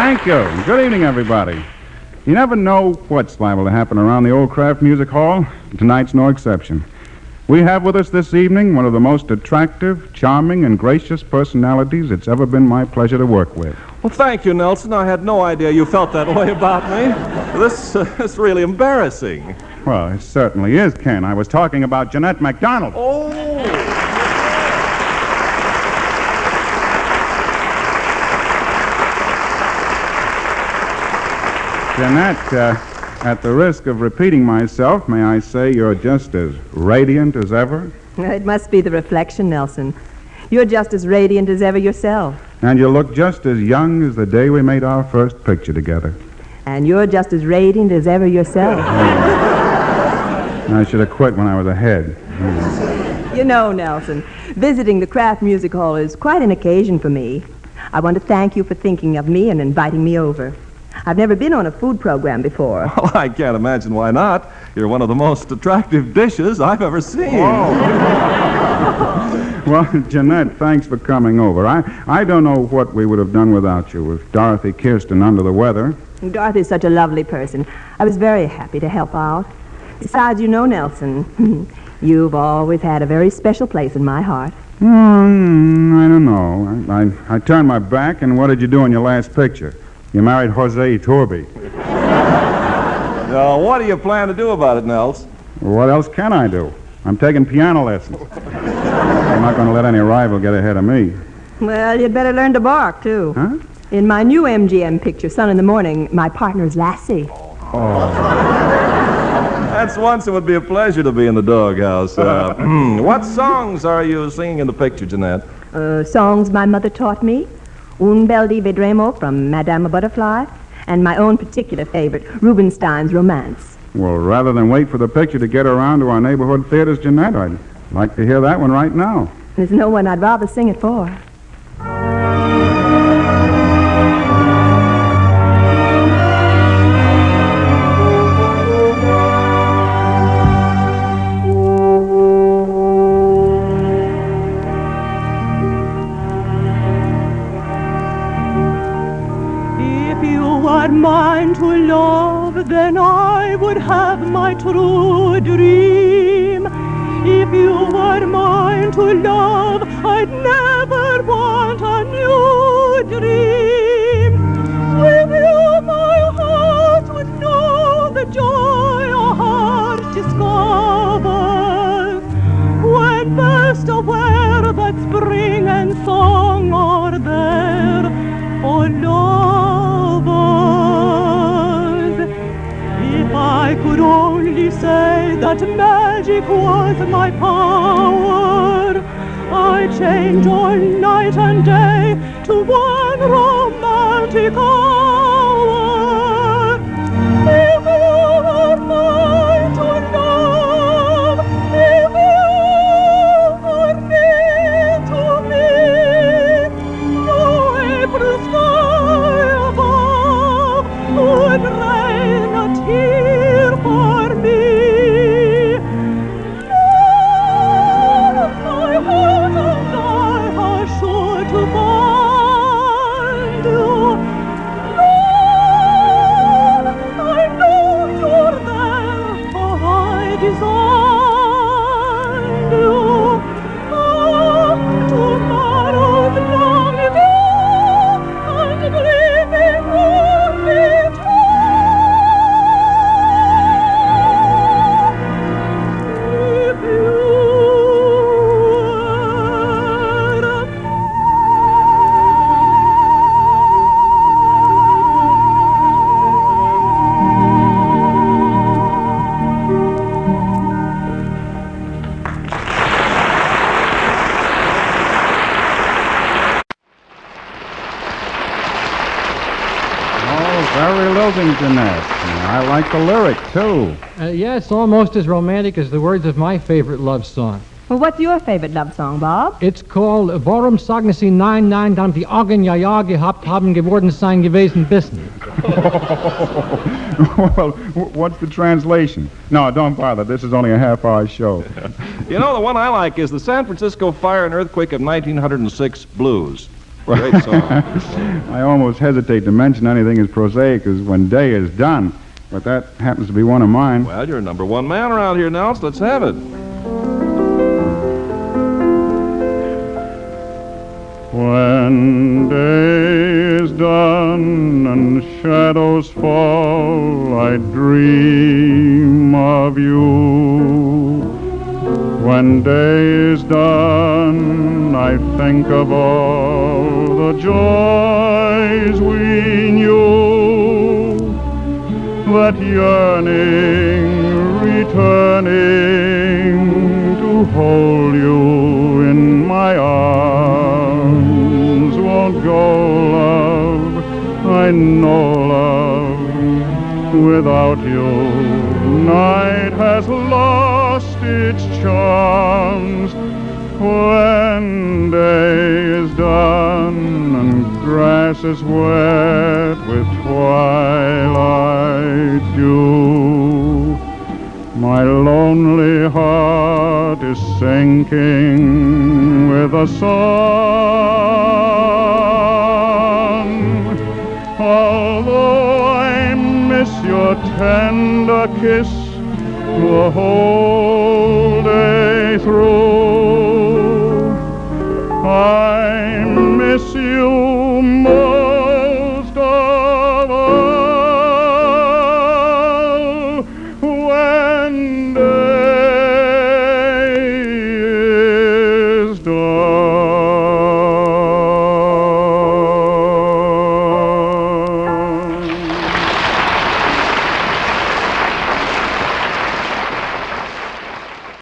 Thank you. Good evening, everybody. You never know what's liable to happen around the old Kraft Music Hall. Tonight's no exception. We have with us this evening one of the most attractive, charming, and gracious personalities it's ever been my pleasure to work with. Well, thank you, Nelson. I had no idea you felt that way about me. This is really embarrassing. Well, it certainly is, Ken. I was talking about Jeanette MacDonald. Oh. Jeanette, at the risk of repeating myself, may I say you're just as radiant as ever? It must be the reflection, Nelson. You're just as radiant as ever yourself. And you look just as young as the day we made our first picture together. And you're just as radiant as ever yourself. I should have quit when I was ahead. You know, Nelson, visiting the Kraft Music Hall is quite an occasion for me. I want to thank you for thinking of me and inviting me over. I've never been on a food program before. Well, I can't imagine why not. You're one of the most attractive dishes I've ever seen. Well, Jeanette, thanks for coming over. I don't know what we would have done without you with Dorothy Kirsten under the weather. Dorothy's such a lovely person. I was very happy to help out. Besides, you know, Nelson, you've always had a very special place in my heart. I don't know. I turned my back, and what did you do in your last picture? You married Jose Iturbe. What do you plan to do about it, Nels? Well, what else can I do? I'm taking piano lessons. I'm not going to let any rival get ahead of me. Well, you'd better learn to bark, too. Huh? In my new MGM picture, Sun in the Morning, my partner's Lassie. Oh. That's once it would be a pleasure to be in the doghouse. What songs are you singing in the picture, Jeanette? Songs my mother taught me. Un bel di vedremo from Madame Butterfly, and my own particular favorite, Rubenstein's Romance. Well, rather than wait for the picture to get around to our neighborhood theaters, Jeanette, I'd like to hear that one right now. There's no one I'd rather sing it for. Mine to love, then I would have my true dream. If you were mine to love, I'd never want a new dream. With you my heart would know the joy a heart discovers, when first aware that spring and song are there for lovers. If I could only say that magic was my power, I'd change all night and day to one romantic hour. If you were mine to love, if you were near to me, no April sky above would rain a tear for me. Lord, my heart and I are sure to find you. Lord, I know you're there, for I designed you. Ah, tomorrow's long ago, and gleaming only if you were Oh, very loving, Jeanette. I like the lyric, too. Yes, almost as romantic as the words of my favorite love song. Well, what's your favorite love song, Bob? It's called Warum sagen Sie nein, nein, dann die Augen ja, ja gehabt haben geworden sein gewesen bissen. Well, what's the translation? No, don't bother. This is only a half-hour show. You know, the one I like is the San Francisco Fire and Earthquake of 1906 Blues. Great song. I almost hesitate to mention anything as prosaic as When Day Is Done, but that happens to be one of mine. Well, you're number one man around here, Nels. Let's have it. When day is done and shadows fall, I dream of you. When day is done, I think of all the joys we knew, that yearning, returning to hold you in my arms. Won't go, love, I know, love, without you, night has lost its charms. When day is done and grass is wet with twilight dew, my lonely heart is sinking with the sun. Although I miss your tender kiss the whole day through,